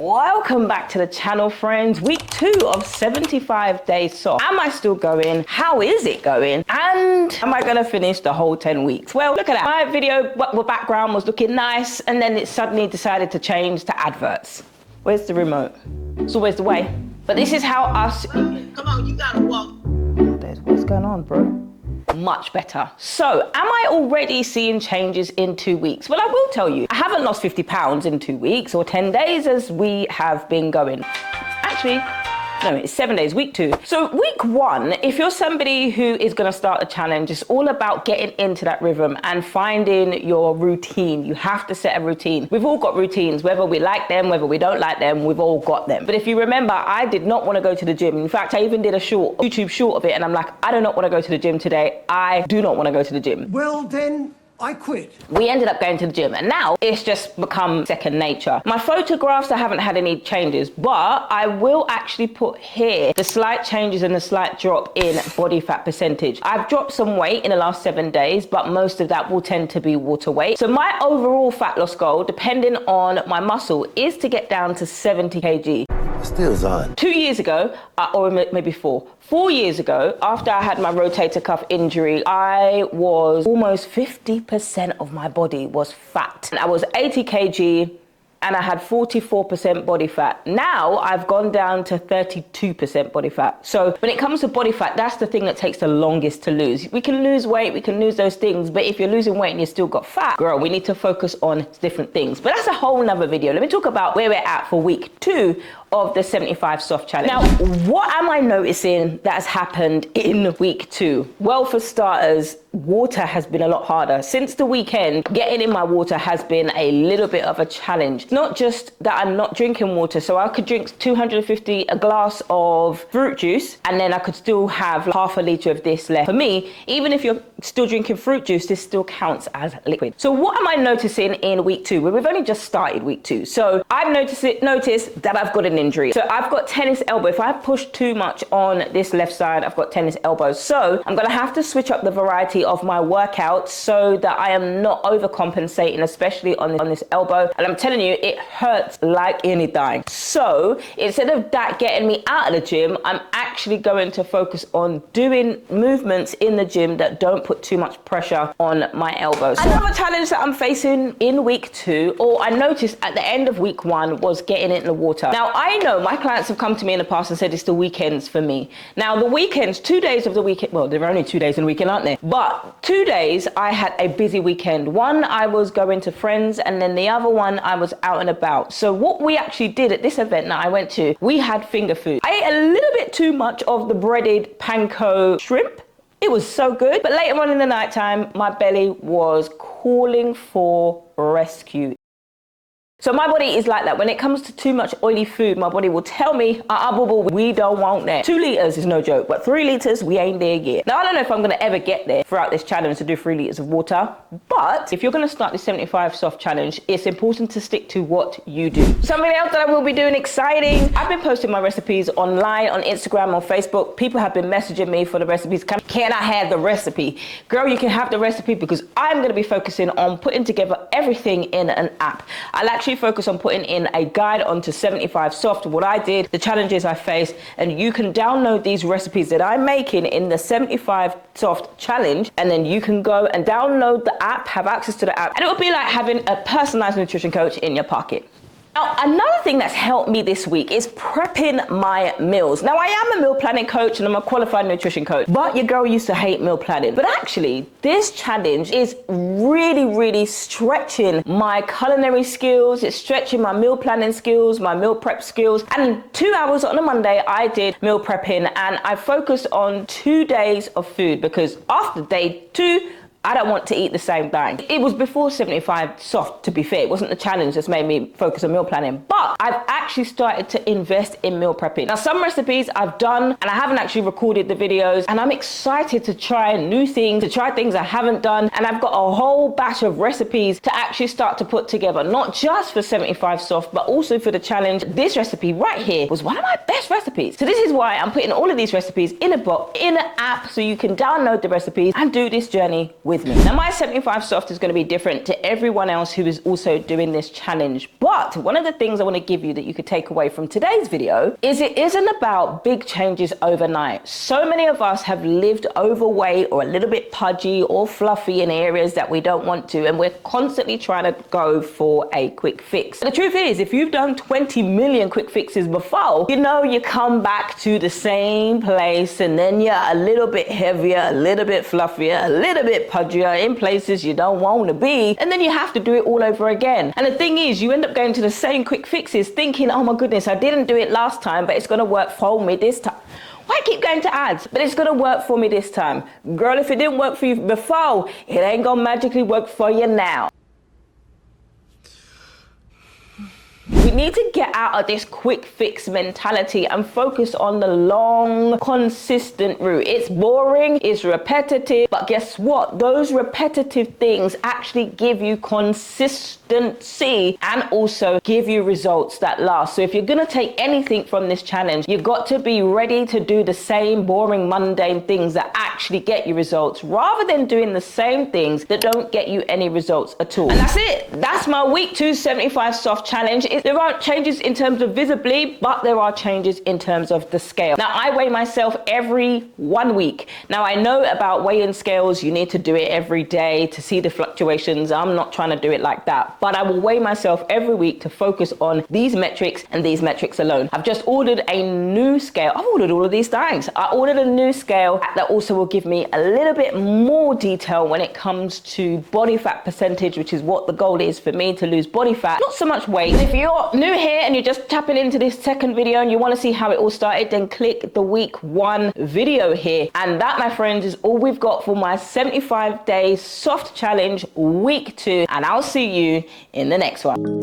Welcome back to the channel, friends. Week 2 of 75 days soft. Am I still going? How is it going? And am I gonna finish the whole 10 weeks? Well, look at that. My video background was looking nice, and then it suddenly decided to change to adverts. Where's the remote? It's always the way. But this is how us... Come on, you gotta walk. What's going on, bro? Much better. So, am I already seeing changes in 2 weeks? Well, I will tell you, I haven't lost 50 pounds in 2 weeks or 10 days as we have been going. Actually, no, it's 7 days, week 2. So week 1, if you're somebody who is going to start a challenge, it's all about getting into that rhythm and finding your routine. You have to set a routine. We've all got routines, whether we like them, whether we don't like them, we've all got them. But if you remember, I did not want to go to the gym. In fact, I even did a YouTube short of it, and I'm like, I do not want to go to the gym today. I do not want to go to the gym. Well, then I quit. We ended up going to the gym, and now it's just become second nature. My photographs, I haven't had any changes, but I will actually put here the slight changes and the slight drop in body fat percentage. I've dropped some weight in the last 7 days, but most of that will tend to be water weight. So my overall fat loss goal, depending on my muscle, is to get down to 70 kg. Still on. 2 years ago, or maybe 4 years ago, after I had my rotator cuff injury, I was almost 50% of my body was fat. And I was 80 kg and I had 44% body fat. Now I've gone down to 32% body fat. So when it comes to body fat, that's the thing that takes the longest to lose. We can lose weight, we can lose those things, but if you're losing weight and you still got fat, girl, we need to focus on different things. But that's a whole nother video. Let me talk about where we're at for week 2 of the 75 soft challenge. Now, what am I noticing that has happened in week 2? Well, for starters, water has been a lot harder. Since the weekend, getting in my water has been a little bit of a challenge. Not just that I'm not drinking water, so I could drink 250 a glass of fruit juice, and then I could still have half a litre of this left. For me, even if you're still drinking fruit juice, this still counts as liquid. So what am I noticing in week 2? Well, we've only just started week 2. So I've noticed that I've got an injury. So I've got tennis elbow. If I push too much on this left side, I've got tennis elbow. So I'm gonna have to switch up the variety of my workouts so that I am not overcompensating, especially on this elbow. And I'm telling you, it hurts like anything. So instead of that getting me out of the gym, I'm actually going to focus on doing movements in the gym that don't put too much pressure on my elbows. Another challenge that I'm facing in week 2, or I noticed at the end of week 1, was getting it in the water. Now, I know my clients have come to me in the past and said it's the weekends for me. Now, the weekends, 2 days of the weekend, well, there are only 2 days in the weekend, aren't there? But 2 days, I had a busy weekend. One, I was going to friends, and then the other one, I was out and about. So what we actually did at this event that I went to, we had finger food. I ate a little bit too much of the breaded panko shrimp. It was so good. But later on in the nighttime, my belly was calling for rescue. So my body is like that. When it comes to too much oily food, my body will tell me, we don't want that. 2 liters is no joke, but 3 liters, we ain't there yet. Now, I don't know if I'm gonna ever get there throughout this challenge to do 3 liters of water, but if you're gonna start the 75 soft challenge, it's important to stick to what you do. Something else that I will be doing exciting, I've been posting my recipes online, on Instagram, on Facebook. People have been messaging me for the recipes. Can I have the recipe? Girl, you can have the recipe because I'm gonna be focusing on putting together everything in an app. I'll actually focus on putting in a guide onto 75 soft, what I did, the challenges I faced, and you can download these recipes that I'm making in the 75 soft challenge, and then you can go and download the app, have access to the app, and it will be like having a personalized nutrition coach in your pocket. Now, another thing that's helped me this week is prepping my meals. Now, I am a meal planning coach and I'm a qualified nutrition coach, but your girl used to hate meal planning. But actually, this challenge is really stretching my culinary skills. It's stretching my meal planning skills, my meal prep skills. And 2 hours on a Monday, I did meal prepping, and I focused on 2 days of food because after day 2, I don't want to eat the same thing. It was before 75 soft, to be fair. It wasn't the challenge that's made me focus on meal planning, but I've actually started to invest in meal prepping. Now, some recipes I've done and I haven't actually recorded the videos, and I'm excited to try new things, to try things I haven't done. And I've got a whole batch of recipes to actually start to put together, not just for 75 soft, but also for the challenge. This recipe right here was one of my best recipes. So this is why I'm putting all of these recipes in a box, in an app, so you can download the recipes and do this journey with me. Now, my 75 soft is going to be different to everyone else who is also doing this challenge. But one of the things I want to give you that you can could take away from today's video is it isn't about big changes overnight. So many of us have lived overweight or a little bit pudgy or fluffy in areas that we don't want to, and we're constantly trying to go for a quick fix. The truth is, if you've done 20 million quick fixes before, you know you come back to the same place and then you're a little bit heavier, a little bit fluffier, a little bit pudgier in places you don't want to be, and then you have to do it all over again. And the thing is, you end up going to the same quick fixes thinking, oh my goodness, I didn't do it last time, but it's going to work for me this time. Why keep going to ads? But it's gonna work for me this time. Girl, if it didn't work for you before, it ain't gonna magically work for you now. We need to get out of this quick fix mentality and focus on the long, consistent route. It's boring, it's repetitive, but guess what? Those repetitive things actually give you consistency and also give you results that last. So if you're gonna take anything from this challenge, you've got to be ready to do the same boring, mundane things that actually get you results, rather than doing the same things that don't get you any results at all. And that's it. That's my week 275 soft challenge. There aren't changes in terms of visibly, but there are changes in terms of the scale. Now, I weigh myself every 1 week. Now, I know about weighing scales. You need to do it every day to see the fluctuations. I'm not trying to do it like that, but I will weigh myself every week to focus on these metrics and these metrics alone. I've just ordered a new scale. I've ordered all of these things. I ordered a new scale that also will give me a little bit more detail when it comes to body fat percentage, which is what the goal is for me, to lose body fat, not so much weight. And if you're new here and you're just tapping into this second video and you want to see how it all started, then click the week 1 video here. And that, my friends, is all we've got for my 75-day soft challenge week 2. And I'll see you in the next one.